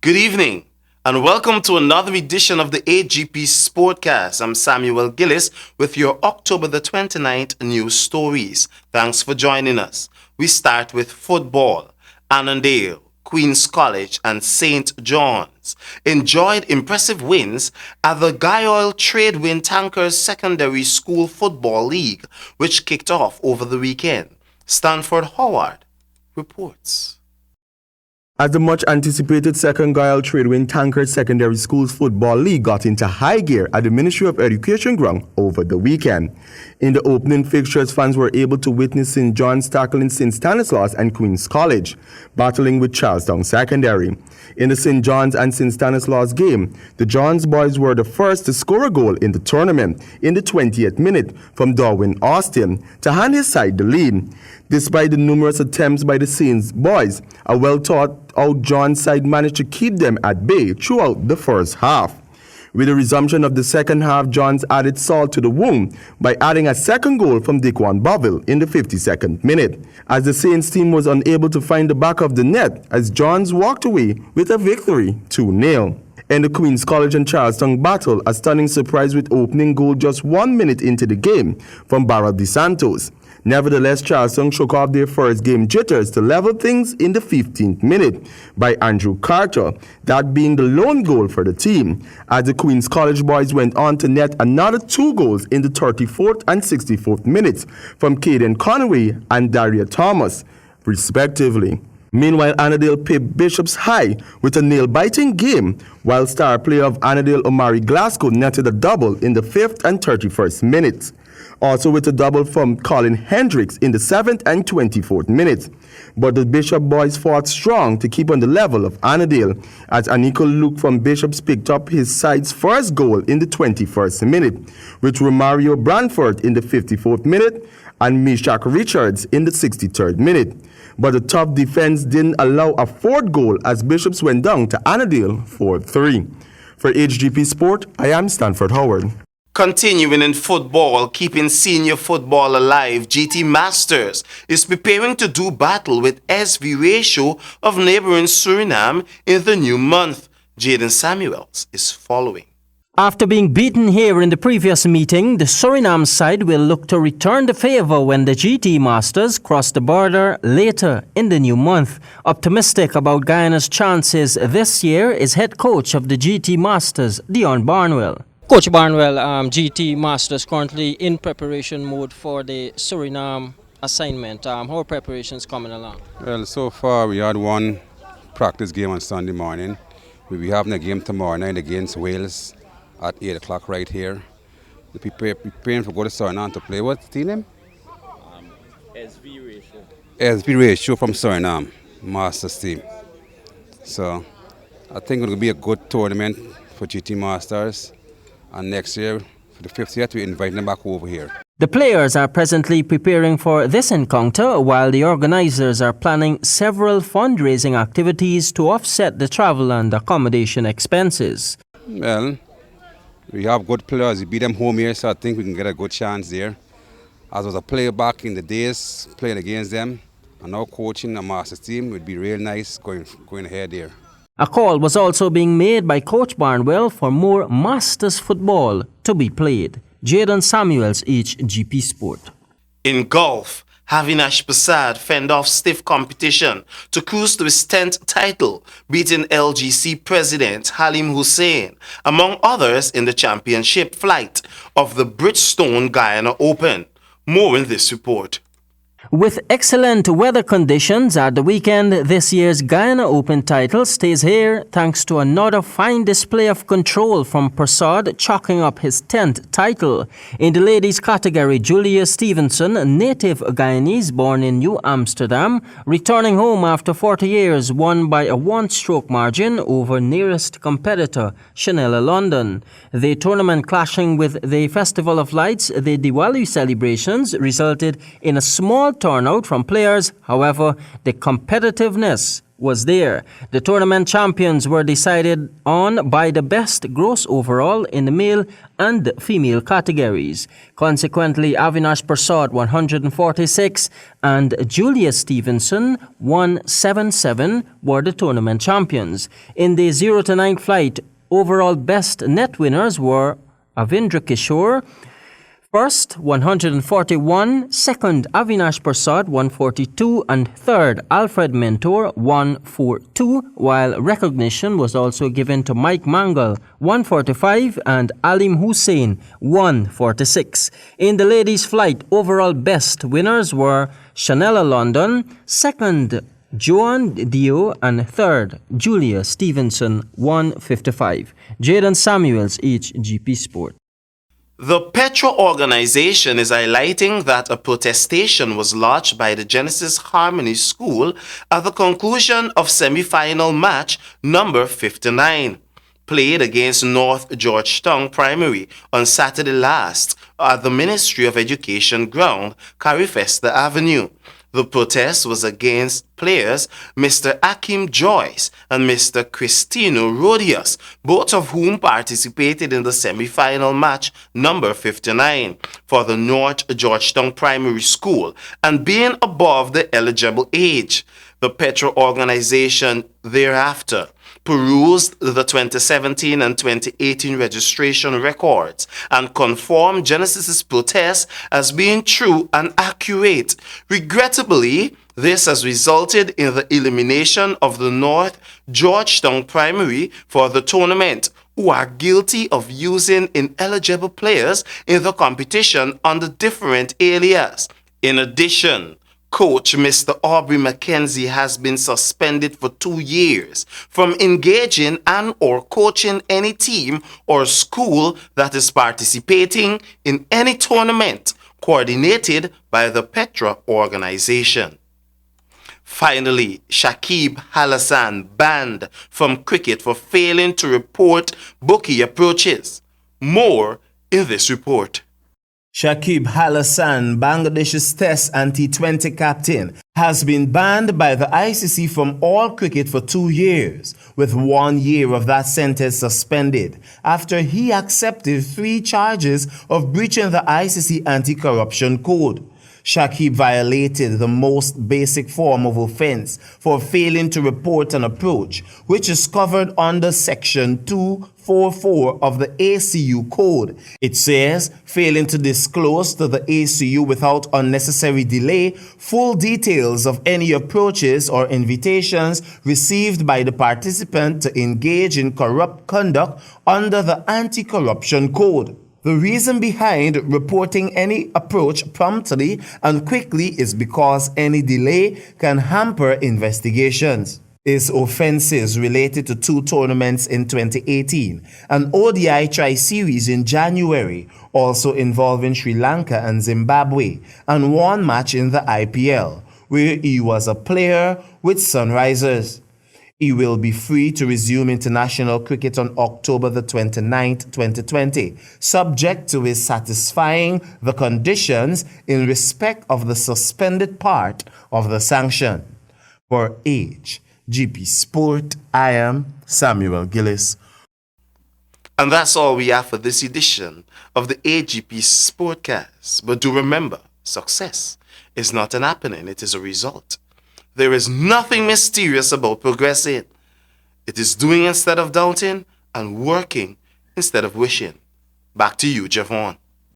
Good evening and welcome to another edition of the Hgp Sportcast. I'm Samuel GILLIS with your October the 29th news stories. Thanks for joining us. We start with football. Annandale, Queen's College and St. John's enjoyed impressive wins at the Gaioil Tradewind Tankers Secondary School Football League, which kicked off over the weekend. Stanford Howard reports. As the much-anticipated second Gaioil Tradewind Tankers Secondary Schools Football League got into high gear at the Ministry of Education ground over the weekend. In the opening fixtures, fans were able to witness St. John's tackling St. Stanislaus and Queen's College, battling with Charlestown Secondary. In the St. John's and St. Stanislaus game, the Johns boys were the first to score a goal in the tournament in the 20th minute from Darwin Austin to hand his side the lead. Despite the numerous attempts by the Saints boys, a well-thought-out Johns side managed to keep them at bay throughout the first half. With the resumption of the second half, Johns added salt to the wound by adding a second goal from Dickwan Boville in the 52nd minute, as the Saints team was unable to find the back of the net as Johns walked away with a victory 2-0. In the Queen's College and Charlestown battle, a stunning surprise with opening goal just 1 minute into the game from Barra de Santos. Nevertheless, Charlestown shook off their first game jitters to level things in the 15th minute by Andrew Carter, that being the lone goal for the team, as the Queen's College boys went on to net another 2 goals in the 34th and 64th minutes from Caden Conway and Daria Thomas, respectively. Meanwhile, Annandale pipped Bishop's High with a nail-biting game, while star player of Annandale Omari Glasgow netted a double in the 5th and 31st minutes. Also with a double from Colin Hendricks in the 7th and 24th minutes. But the Bishop boys fought strong to keep on the level of Annandale, as Aniko Luke from Bishops picked up his side's first goal in the 21st minute, with Romario Branford in the 54th minute and Mishak Richards in the 63rd minute. But the tough defense didn't allow a fourth goal as Bishops went down to Annandale 4-3. For Hgp Sport, I am Stanford Howard. Continuing in football, keeping senior football alive, GT Masters is preparing to do battle with SV Ratio of neighboring Suriname in the new month. Jaden Samuels is following. After being beaten here in the previous meeting, the Suriname side will look to return the favor when the GT Masters cross the border later in the new month. Optimistic about Guyana's chances this year is head coach of the GT Masters, Dion Barnwell. Coach Barnwell, GT Masters currently in preparation mode for the Suriname assignment. How are preparations coming along? Well, so far we had one practice game on Sunday morning. We'll be having a game tomorrow night against Wales at 8 o'clock right here. We're preparing for go to Suriname to play. What's the team name? SV Ratio. SV Ratio from Suriname, Masters team. So I think it will be a good tournament for GT Masters. And next year, for the 5th year, we invite them back over here. The players are presently preparing for this encounter, while the organizers are planning several fundraising activities to offset the travel and accommodation expenses. Well, we have good players. We beat them home here, so I think we can get a good chance there. As was a player back in the days, playing against them, and now coaching a Masters team would be real nice going ahead there. A call was also being made by Coach Barnwell for more Masters football to be played. Jaden Samuels, Hgp Sport. In golf, Avinash Prasad fend off stiff competition to cruise to his 10th title, beating LGC President Halim Hussein, among others in the championship flight of the Bridgestone Guyana Open. More in this report. With excellent weather conditions at the weekend, this year's Guyana Open title stays here thanks to another fine display of control from Prasad, chalking up his 10th title. In the ladies category, Julia Stevenson, a native Guyanese born in New Amsterdam, returning home after 40 years, won by a one-stroke margin over nearest competitor, Chanela London. The tournament clashing with the Festival of Lights, the Diwali celebrations, resulted in a small turnout from players. However, the competitiveness was there. The tournament champions were decided on by the best gross overall in the male and female categories. Consequently, Avinash Prasad 146 and Julia Stevenson 177 were the tournament champions. In the 0 to 9 flight, overall best net winners were Avindra Kishore, first 141, second Avinash Prasad 142, and third Alfred Mentor 142, while recognition was also given to Mike Mangal 145 and Alim Hussein 146. In the ladies' flight, overall best winners were Chanela London, second Joan Dio, and third Julia Stevenson 155. Jaden Samuels, Hgp Sport. The Petro organization is highlighting that a protestation was lodged by the Genesis Harmony School at the conclusion of semi-final match number 59, played against North Georgetown Primary on Saturday last at the Ministry of Education ground, Carifesta Avenue. The protest was against players Mr. Akim Joyce and Mr. Cristino Rodius, both of whom participated in the semi-final match number 59 for the North Georgetown Primary School and being above the eligible age. The Petro organization thereafter perused the 2017 and 2018 registration records and confirmed Genesis's protest as being true and accurate. Regrettably, this has resulted in the elimination of the North Georgetown Primary for the tournament, who are guilty of using ineligible players in the competition under different alias. In addition, Coach Mr. Aubrey McKenzie has been suspended for 2 years from engaging and or coaching any team or school that is participating in any tournament coordinated by the Petra organization. Finally, Shakib Halassan banned from cricket for failing to report bookie approaches. More in this report. Shakib Halassan, Bangladesh's Test and T20 captain, has been banned by the ICC from all cricket for 2 years, with 1 year of that sentence suspended after he accepted 3 charges of breaching the ICC anti-corruption code. Shakib violated the most basic form of offense for failing to report an approach, which is covered under Section 244 of the ACU Code. It says, failing to disclose to the ACU without unnecessary delay full details of any approaches or invitations received by the participant to engage in corrupt conduct under the Anti-Corruption Code. The reason behind reporting any approach promptly and quickly is because any delay can hamper investigations. His offenses related to 2 tournaments in 2018, an ODI Tri-Series in January, also involving Sri Lanka and Zimbabwe, and 1 match in the IPL, where he was a player with Sunrisers. He will be free to resume international cricket on October the 29th, 2020, subject to his satisfying the conditions in respect of the suspended part of the sanction. For Hgp Sport, I am Samuel Gillis. And that's all we have for this edition of the Hgp Sportcast. But do remember, success is not an happening, it is a result. There is nothing mysterious about progressing. It is doing instead of doubting and working instead of wishing. Back to you, Javon.